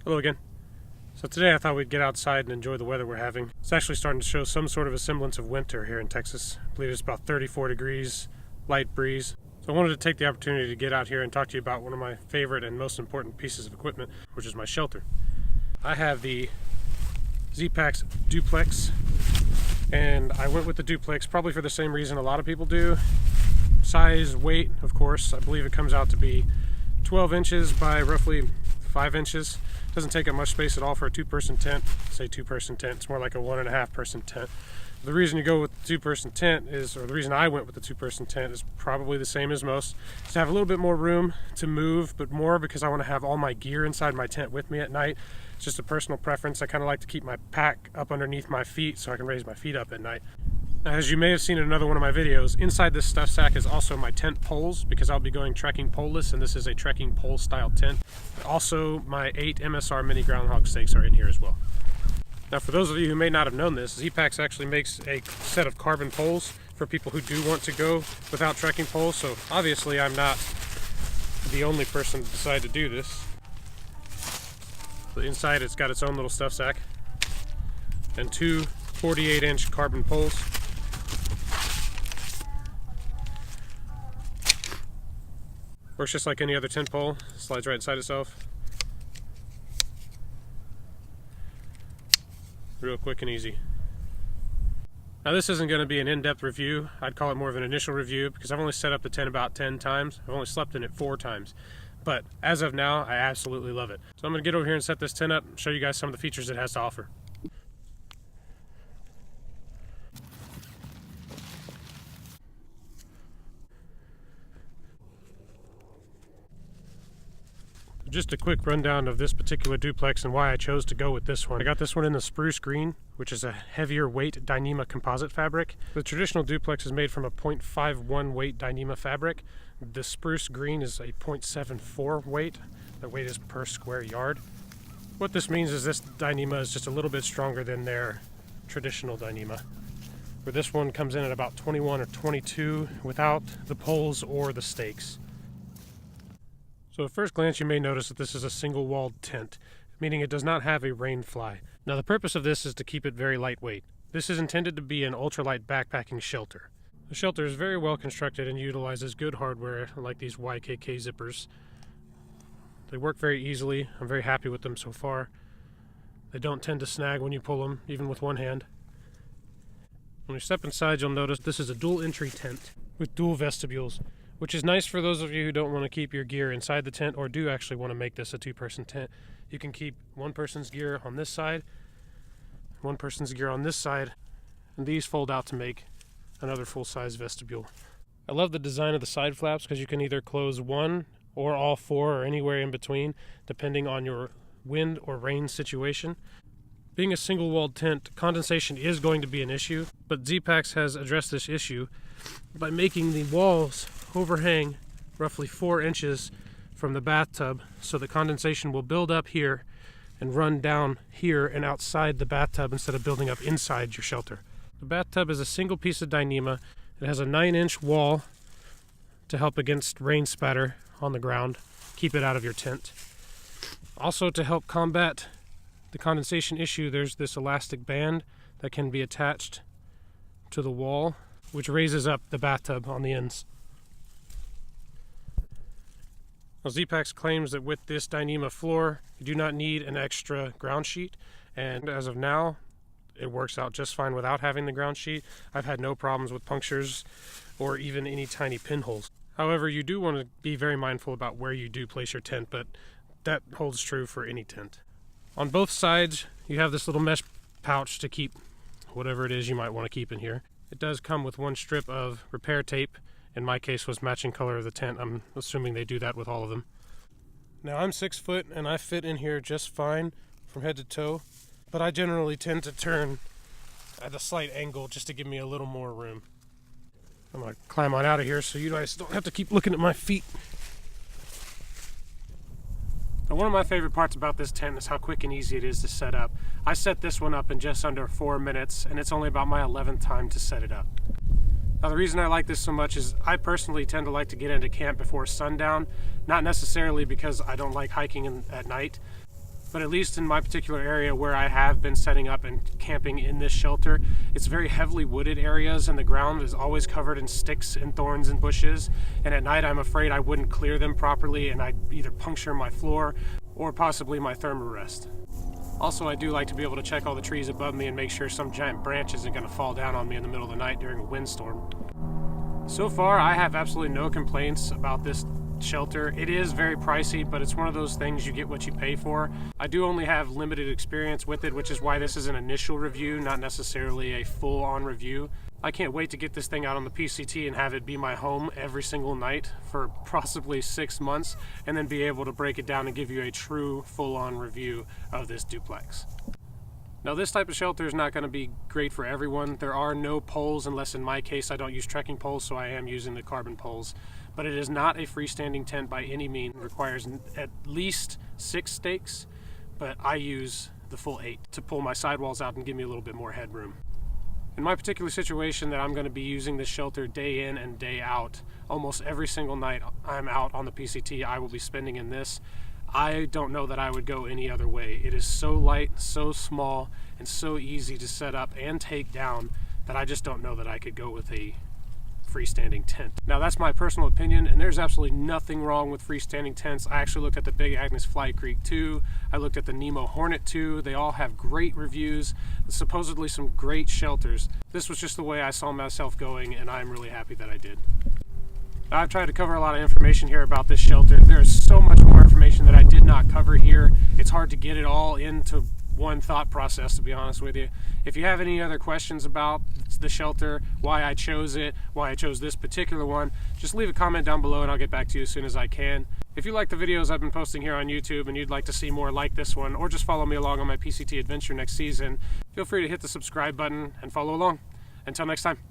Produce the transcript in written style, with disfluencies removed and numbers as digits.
Hello again. So today I thought we'd get outside and enjoy the weather we're having. It's actually starting to show some sort of a semblance of winter here in Texas. I believe it's about 34 degrees, light breeze. So I wanted to take the opportunity to get out here and talk to you about one of my favorite and most important pieces of equipment, which is my shelter. I have the Zpacks Duplex, and I went with the Duplex probably for the same reason a lot of people do. Size, weight, of course. I believe it comes out to be 12 inches by roughly 5 inches. Doesn't take up much space at all for a two-person tent. Say two-person tent, it's more like a 1.5 person tent. The reason you go with the two-person tent is, or the reason I went with the two-person tent is probably the same as most. Is to have a little bit more room to move, but more because I want to have all my gear inside my tent with me at night. It's just a personal preference. I kind of like to keep my pack up underneath my feet so I can raise my feet up at night. As you may have seen in another one of my videos, inside this stuff sack is also my tent poles, because I'll be going trekking poleless, and this is a trekking pole style tent. Also, my 8 MSR mini groundhog stakes are in here as well. Now, for those of you who may not have known this, Zpacks actually makes a set of carbon poles for people who do want to go without trekking poles, so obviously I'm not the only person to decide to do this. The inside, it's got its own little stuff sack and two 48-inch carbon poles. Works just like any other tent pole, slides right inside itself. Real quick and easy. Now this isn't going to be an in-depth review. I'd call it more of an initial review because I've only set up the tent about 10 times. I've only slept in it 4 times. But as of now, I absolutely love it. So I'm going to get over here and set this tent up and show you guys some of the features it has to offer. Just a quick rundown of this particular duplex and why I chose to go with this one. I got this one in the spruce green, which is a heavier weight Dyneema composite fabric. The traditional duplex is made from a 0.51 weight Dyneema fabric. The spruce green is a 0.74 weight. The weight is per square yard. What this means is this Dyneema is just a little bit stronger than their traditional Dyneema, where this one comes in at about 21 or 22 without the poles or the stakes. So at first glance you may notice that this is a single-walled tent, meaning it does not have a rain fly. Now the purpose of this is to keep it very lightweight. This is intended to be an ultralight backpacking shelter. The shelter is very well constructed and utilizes good hardware like these YKK zippers. They work very easily. I'm very happy with them so far. They don't tend to snag when you pull them, even with one hand. When you step inside, you'll notice this is a dual entry tent with dual vestibules, which is nice for those of you who don't want to keep your gear inside the tent or do actually want to make this a two-person tent. You can keep one person's gear on this side, one person's gear on this side, and these fold out to make another full-size vestibule. I love the design of the side flaps because you can either close one or all 4 or anywhere in between, depending on your wind or rain situation. Being a single-walled tent, condensation is going to be an issue, but Zpacks has addressed this issue by making the walls overhang roughly 4 inches from the bathtub, so the condensation will build up here and run down here and outside the bathtub instead of building up inside your shelter. The bathtub is a single piece of Dyneema. It has a 9-inch wall to help against rain spatter on the ground, keep it out of your tent. Also, to help combat the condensation issue, there's this elastic band that can be attached to the wall, which raises up the bathtub on the ends. Now, Zpacks claims that with this Dyneema floor, you do not need an extra ground sheet, and as of now, it works out just fine without having the ground sheet. I've had no problems with punctures or even any tiny pinholes. However, you do want to be very mindful about where you do place your tent, but that holds true for any tent. On both sides, you have this little mesh pouch to keep whatever it is you might want to keep in here. It does come with one strip of repair tape. In my case, was matching color of the tent. I'm assuming they do that with all of them. Now, I'm 6 foot and I fit in here just fine from head to toe, but I generally tend to turn at a slight angle just to give me a little more room. I'm going to climb on out of here so you guys don't have to keep looking at my feet. Now, one of my favorite parts about this tent is how quick and easy it is to set up. I set this one up in just under 4 minutes, and it's only about my 11th time to set it up. Now, the reason I like this so much is I personally tend to like to get into camp before sundown, not necessarily because I don't like hiking at night, But at least in my particular area where I have been setting up and camping in this shelter, it's very heavily wooded areas and the ground is always covered in sticks and thorns and bushes. And at night I'm afraid I wouldn't clear them properly and I'd either puncture my floor or possibly my thermarest. Also, I do like to be able to check all the trees above me and make sure some giant branch isn't going to fall down on me in the middle of the night during a windstorm. So far, I have absolutely no complaints about this shelter. It is very pricey, but it's one of those things you get what you pay for. I do only have limited experience with it, which is why this is an initial review, not necessarily a full-on review. I can't wait to get this thing out on the PCT and have it be my home every single night for possibly 6 months, and then be able to break it down and give you a true full-on review of this duplex. Now, this type of shelter is not going to be great for everyone. There are no poles, unless in my case I don't use trekking poles, so I am using the carbon poles. But it is not a freestanding tent by any means. It requires at least 6 stakes, but I use the full 8 to pull my sidewalls out and give me a little bit more headroom. In my particular situation that I'm going to be using this shelter day in and day out, almost every single night I'm out on the PCT, I will be spending in this. I don't know that I would go any other way. It is so light, so small, and so easy to set up and take down that I just don't know that I could go with a freestanding tent. Now, that's my personal opinion, and there's absolutely nothing wrong with freestanding tents. I actually looked at the Big Agnes Fly Creek 2. I looked at the Nemo Hornet 2. They all have great reviews, supposedly some great shelters. This was just the way I saw myself going, and I'm really happy that I did. I've tried to cover a lot of information here about this shelter. There's so much more information that I did not cover here. It's hard to get it all into one thought process, to be honest with you. If you have any other questions about the shelter, why I chose it, why I chose this particular one, just leave a comment down below and I'll get back to you as soon as I can. If you like the videos I've been posting here on YouTube and you'd like to see more like this one, or just follow me along on my PCT adventure next season, feel free to hit the subscribe button and follow along. Until next time.